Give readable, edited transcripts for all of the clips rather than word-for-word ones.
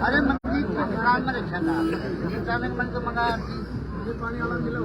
अरे मंदिर के दुकान में रखा था मन तो मंगा पानी वाला मिला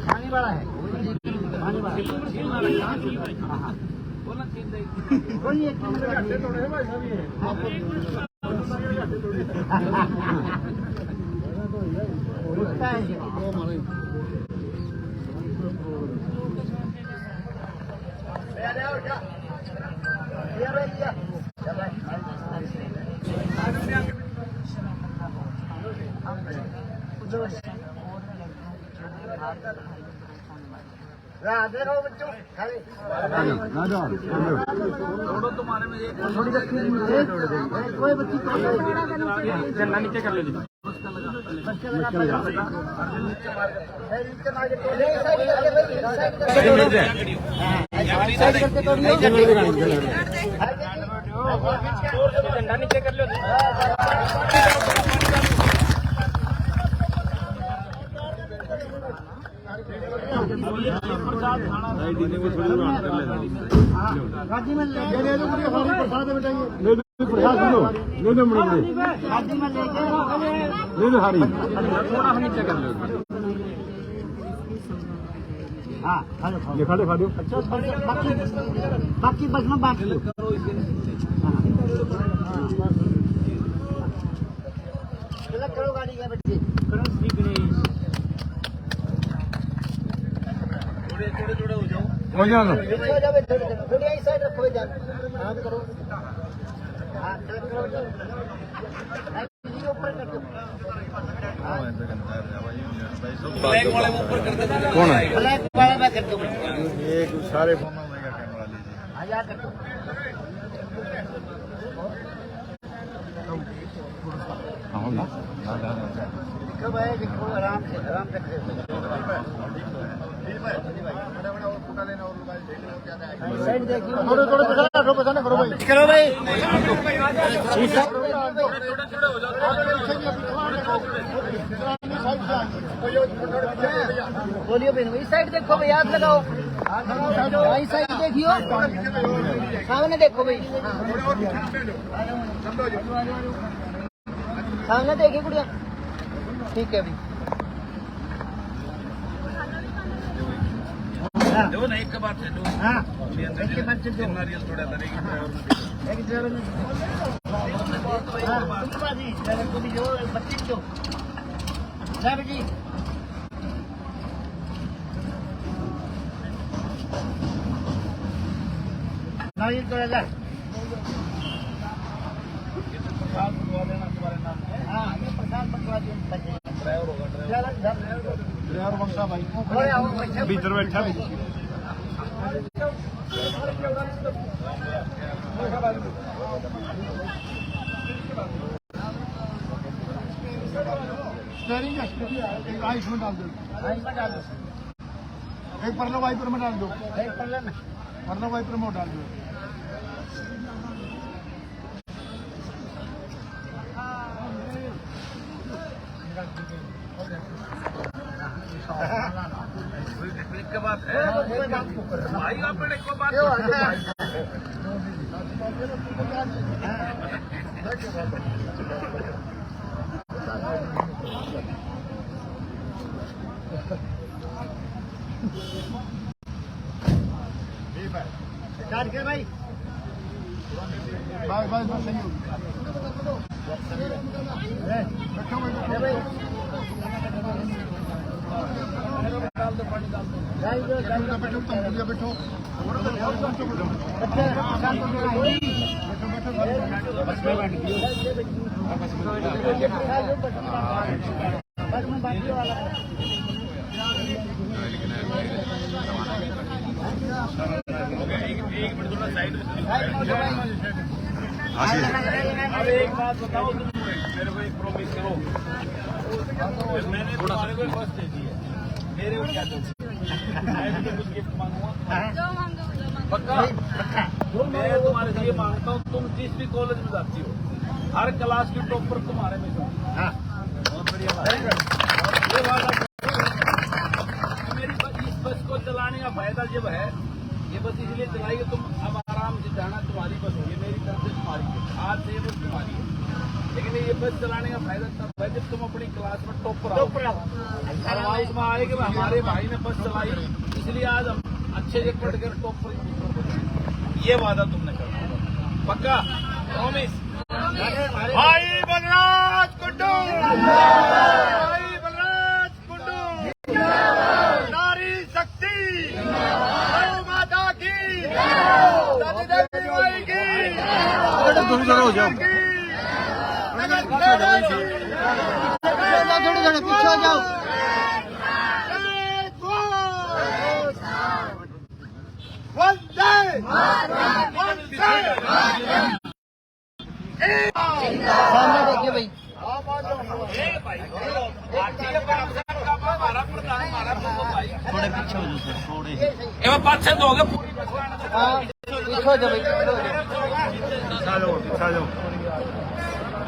पानी वाला है पानी वाला कोई बच्ची चलना नीचे कर लो झंडा नीचे कर लो बाकी बस में बांट लो करो गाड़ी का बच्चे करो श्री गणेश थोड़े थोड़े हो जाओ थोड़ी आई साइड रखो जान हाथ करो हाथ करो ऊपर कर दो ब्लैक वाले ऊपर कर दो कौन है ब्लैक वाला मैं कर दूं ये सारे फोनों में क्या कैमरा लीजिए आजा कर दो देखो भाई देखो आराम से साइड देखिए थोड़े थोड़े पकड़ो करो भाई करो भाई बोलिए बहन इस साइड देखो भाई हाथ लगाओ इस साइड देखियो सामने देखो भाई सामने देखिए गुड़िया ठीक है अभी दो ना एक बात है दो हाँ एक बात से दो नारियल थोड़ा तरेगी एक ड्राइवर ने हाँ बाजी ड्राइवर को भी जो बच्चे को ड्राइवर जी नारियल थोड़ा जा हाँ ये प्रसाद बनवा दियो ड्राइवर होगा ड्राइवर बंसा भाई भीतर बैठा स्टेयरिंग का आइस में डाल दो एक परला वाइपर में डाल दो एक परला वाइपर में डाल दो एक बात है भाई आपने एक बात चार्ज कर भाई बस सही हो भाई डाल दो, पानी डाल दो। बैठो अब एक बात बताओ, तुम मेरे को एक प्रॉमिस करो, मैंने तुम्हारे को बस दे दी है, मेरे को क्या दो, मैं भी कुछ गिफ्ट मांगूंगा पक्का। मैं तुम्हारे से ये मांगता हूँ, तुम जिस भी कॉलेज में जाती हो, हर क्लास की टॉपर तुम्हारे में हो। बहुत बढ़िया बात है। ये बात मेरी इस बस को चलाने का फायदा जब है, ये बस इसलिए चलाई कि तुम अब आराम से जाना, तुम्हारी बस होगी, मेरी तरफ से तुम्हारी है, आज से ये बस तुम्हारी है। लेकिन ये बस चलाने का फायदा तब है जब तुम अपनी क्लास में टॉपर आओ। इसमें आए कि हमारे भाई ने बस चलाई, इसलिए आज हम अच्छे से पढ़ कर टॉपर, ये वादा तुमने करना पक्का, प्रॉमिस। भाई बलराज कुंडू, भाई बलराज कुंडू, नारी शक्ति, गौ माता की, दादी देवी माई की, थोड़े पीछे हो जाओ। सामने देखिए भाई, थोड़े पीछे हो जाओ सर, थोड़े पाँच छह हो गए, पीछे हो जाओ भाई,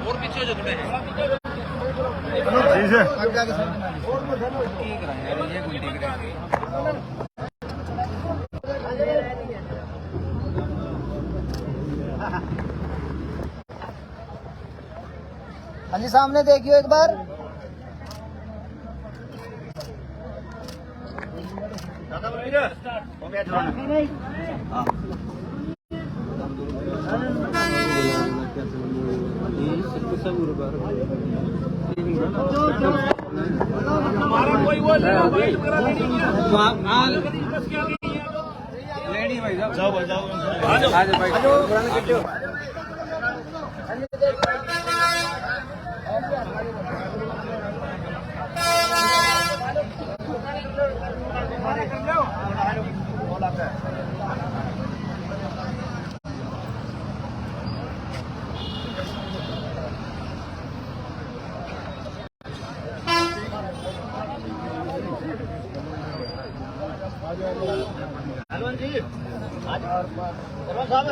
और पीछे हो जाओ थोड़े। अली सामने देखियो एक बार। हमारा कोई वो लेडी भाई जाओ जाओ भाई, जाओ भाई, हलवन जी आज सरपंच साहब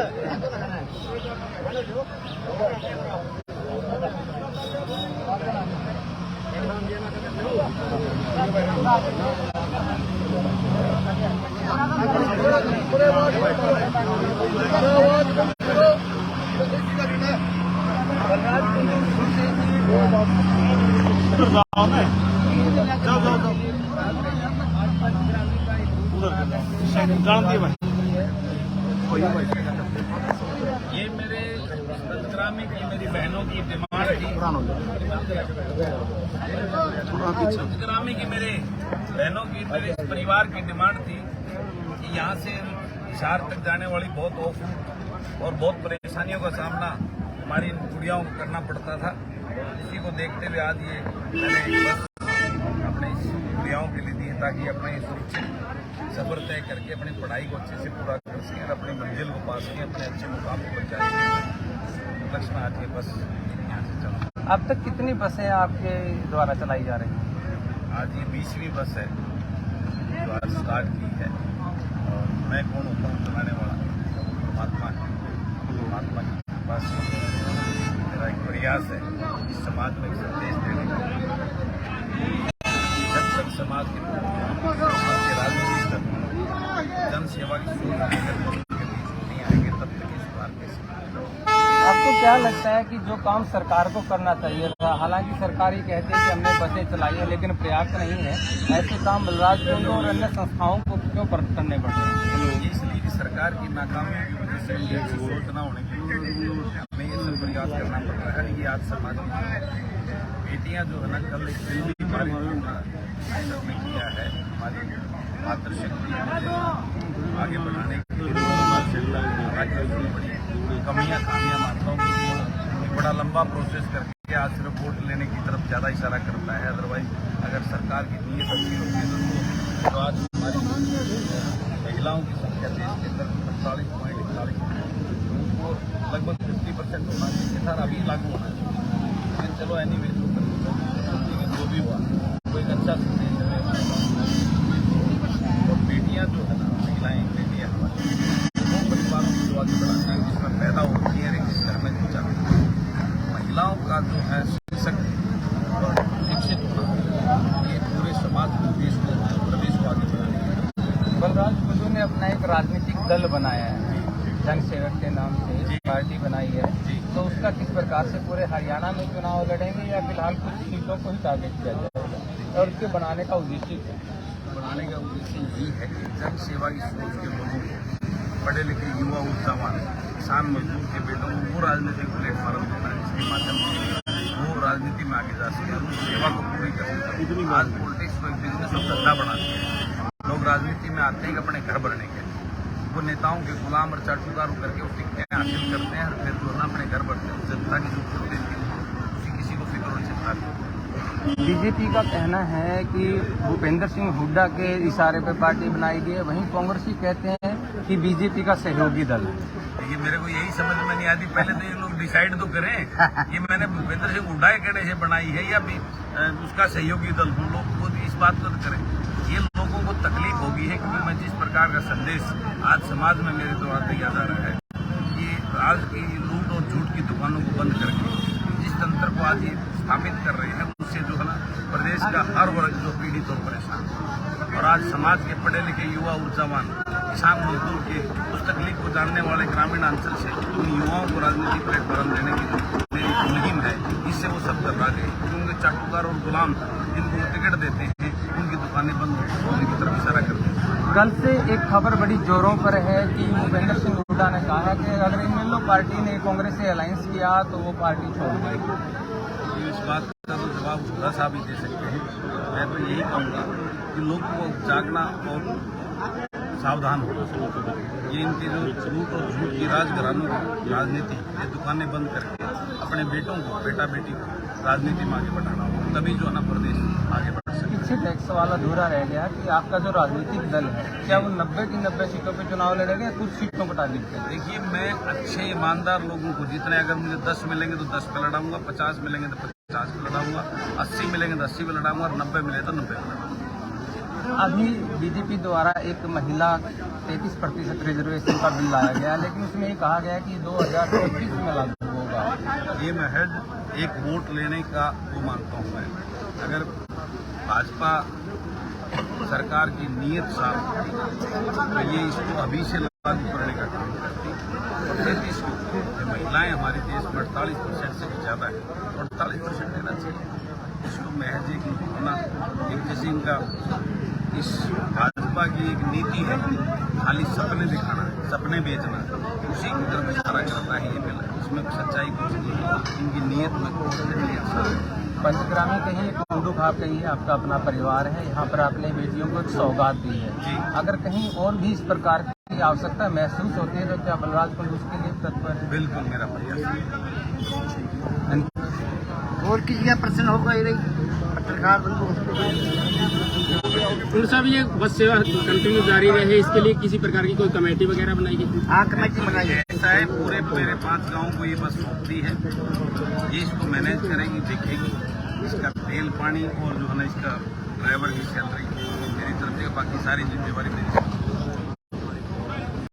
जानती भाई, ये मेरे संतग्रामी की, मेरी बहनों की डिमांड थी। संतग्रामी की, मेरे बहनों की, मेरे परिवार की डिमांड थी कि यहाँ से शहर तक जाने वाली बहुत ऑफ और बहुत परेशानियों का सामना हमारी गुड़ियाओं को करना पड़ता था। इसी को देखते हुए आज ये मैंने बस अपने गुड़ियाओं के लिए दी है, ताकि अपना ये सुरक्षित सफर तय करके अपनी पढ़ाई को अच्छे से पूरा कर सकें और अपनी मंजिल को पा सकें, अपने अच्छे मुकाम को पहुंचा सकें। लक्ष्य में आज ये बस यहाँ से चला। अब तक कितनी बसें आपके द्वारा चलाई जा रही हैं? आज ये 20वीं बस है जो आज स्टार्ट की है। और मैं कौन होता हूँ चलाने वाला? महात्मा है। महात्मा की बस मेरा एक प्रयास है इस समाज में एक संदेश देने का। जब तक समाज के राजनीति तक जन सेवा की सोच नहीं आएंगे, तब तक ये सुधार कैसे? आपको क्या लगता है कि जो काम सरकार को करना चाहिए था, हालांकि सरकार ही कहती है कि हमने बसें चलाई है लेकिन पर्याप्त नहीं है, ऐसे काम बलराज कुंडू और अन्य संस्थाओं को क्यों करने पड़ रहे हैं? इसलिए कि सरकार की नाकामियों की वजह से सोच न होने की वजह से हमें ये सब प्रयास करना पड़ रहा है कि आज समाज में बेटियां जो है ना, कल एक फिल्मी में किया है हमारी मातृशक्ति आगे बढ़ाने के लिए राज्य की बड़ी कमियाँ खामियाँ मानता हूँ। बड़ा लंबा प्रोसेस करके आज सिर्फ वोट लेने की तरफ ज़्यादा इशारा करता है। अदरवाइज अगर सरकार की नीयत अच्छी होगी तो आज हमारी महिलाओं की संख्या देश के अंदर 45.41 उनको लगभग 50% होना चाहिए था, अभी लागू होना चाहिए। लेकिन चलो एनीवे लेकिन जो भी हुआ वो एक अच्छा संदेश है। और बेटियां जो है ना, महिलाएं बेटियां हमारी वो परिवारों को आगे बढ़ाती हैं जिसमें पैदा होती है जिस घर में जो चाहती है। महिलाओं का जो है सशक्त और शिक्षित होना ये पूरे समाज को देश को प्रदेश को आगे बढ़ाने। बलराज कुंडू ने अपना एक राजनीतिक दल बनाया है, जनसेवक के नाम से पार्टी बनाई है, तो उसका किस प्रकार से पूरे हरियाणा में चुनाव लड़ेंगे या फिलहाल कुछ सीटों को ही टारगेट किया जाएगा और उसके बनाने का उद्देश्य क्या है? बनाने का उद्देश्य यही है कि जन सेवा की सोच के लोगों को, पढ़े लिखे युवा उत्साहवान किसान मजदूर के बेटों को वो राजनीतिक प्लेटफॉर्म देना है जिसके माध्यम से वो राजनीति में आगे जा सके और सेवा को पूरी कर सके। आज पॉलिटिक्स को एक बिजनेस और धंधा बना दिया है। लोग राजनीति में आते हैं अपने घर भरने के लिए, वो नेताओं के गुलाम और चाटुकारों करके वो टिकटें हासिल करते हैं और फिर जो है ना अपने घर भरते हैं। जनता की जो जरूरत है किसी को फिक्र और चिंता नहीं। बीजेपी का कहना है कि भूपेंद्र सिंह हुड्डा के इशारे पर पार्टी बनाई गई है, वहीं कांग्रेसी कहते हैं कि बीजेपी का सहयोगी दल है। देखिए मेरे को यही समझ में नहीं आती, पहले तो ये लोग डिसाइड तो करें ये मैंने भूपेंद्र सिंह हुड्डा के कहने से बनाई है या उसका सहयोगी दल हूँ। लोग खुद इस बात को करें। ये लोगों को तकलीफ होगी है क्योंकि मैं जिस प्रकार का संदेश आज समाज में मेरे द्वारा दिया जा रहा है कि आज की लूट और झूठ की दुकानों को बंद करके जिस तंत्र को आज ये स्थापित कर रहे हैं उससे जो है ना प्रदेश का हर वर्ग जो पीड़ित और परेशान है। और आज समाज के पढ़े लिखे युवा ऊर्जावान किसान मजदूर के उस तकलीफ को जानने वाले ग्रामीण अंचल से उन युवाओं को राजनीतिक प्लेटफॉर्म देने की मेरी मुहिम है। इससे वो सब घबरा गए क्योंकि चाटुकार और गुलाम जिनको टिकट देते हैं उनकी दुकानें बंद होने की तरफ इशारा करते हैं। कल से एक खबर बड़ी जोरों पर है कि भूपेंद्र सिंह हुड्डा ने कहा है कि अगर इनेलो पार्टी ने कांग्रेस से अलायंस किया तो वो पार्टी छोड़ देगी। इस बात का तो जवाब खुदा साहब ही दे सकते हैं। मैं तो यही कहूँगा कि लोग को जागना और सावधान होना। ये इनके जो झूठ और झूठ की राजघरानों की राजनीति ये दुकानें बंद करके अपने बेटों को बेटा बेटी को राजनीति में आगे बढ़ाना होगा, तभी जो है ना प्रदेश आगे बढ़ सके। पीछे एक सवाल अधूरा रह गया कि आपका जो राजनीतिक दल है क्या वो 90 की 90 सीटों पे चुनाव लड़ेगा या कुछ सीटों को टारगेट करेगा? देखिए मैं अच्छे ईमानदार लोगों को जितने अगर मुझे 10 मिलेंगे तो 10 पे लड़ाऊंगा, 50 मिलेंगे तो 50 पे लड़ाऊंगा, 80 मिलेंगे तो 80 पे लड़ाऊंगा और 90 मिले तो 90 पे लड़ाऊंगा। अभी बीजेपी द्वारा एक महिला 33% रिजर्वेशन का बिल लाया गया, लेकिन उसमें ये कहा गया कि 2025 में लागू होगा। ये महज एक वोट लेने का वो मानता हूँ मैं। अगर भाजपा सरकार की नीयत साफ तो ये इसको अभी से लागू करने का काम करती है। और 33 महिलाएं हमारे देश में 48% से भी ज़्यादा है, 48% देना चाहिए। इसको महज एक जैसे इनका इस भाजपा की एक नीति है खाली सपने दिखाना है, सपने बेचना, उसी की तरफ इशारा करता है ये बिल। इसमें सच्चाई कुछ नहीं है, इनकी नीयत में कुछ पंचग्रामी कहीं कुंडू खाप कहीं आपका अपना परिवार है, यहाँ पर आपने बेटियों को एक सौगात दी है। अगर कहीं और भी इस प्रकार की आवश्यकता महसूस होती है तो क्या बलराज कुंडू उसके लिए तत्पर है? बिल्कुल मेरा प्रयास। और किसी का प्रश्न होगा ये पत्रकार बंधु साहब ये बस सेवा कंटिन्यू जारी रहे इसके लिए किसी प्रकार की कोई कमेटी वगैरह बनाई गई? हाँ कमेटी बनाई है। ऐसा है पूरे मेरे 5 गाँव को ये बस सौंपती है, ये इसको मैनेज करेगी, देखेगी इसका तेल पानी और जो है ना इसका ड्राइवर की सैलरी मेरी तरफ से, बाकी सारी जिम्मेवारी मेरी।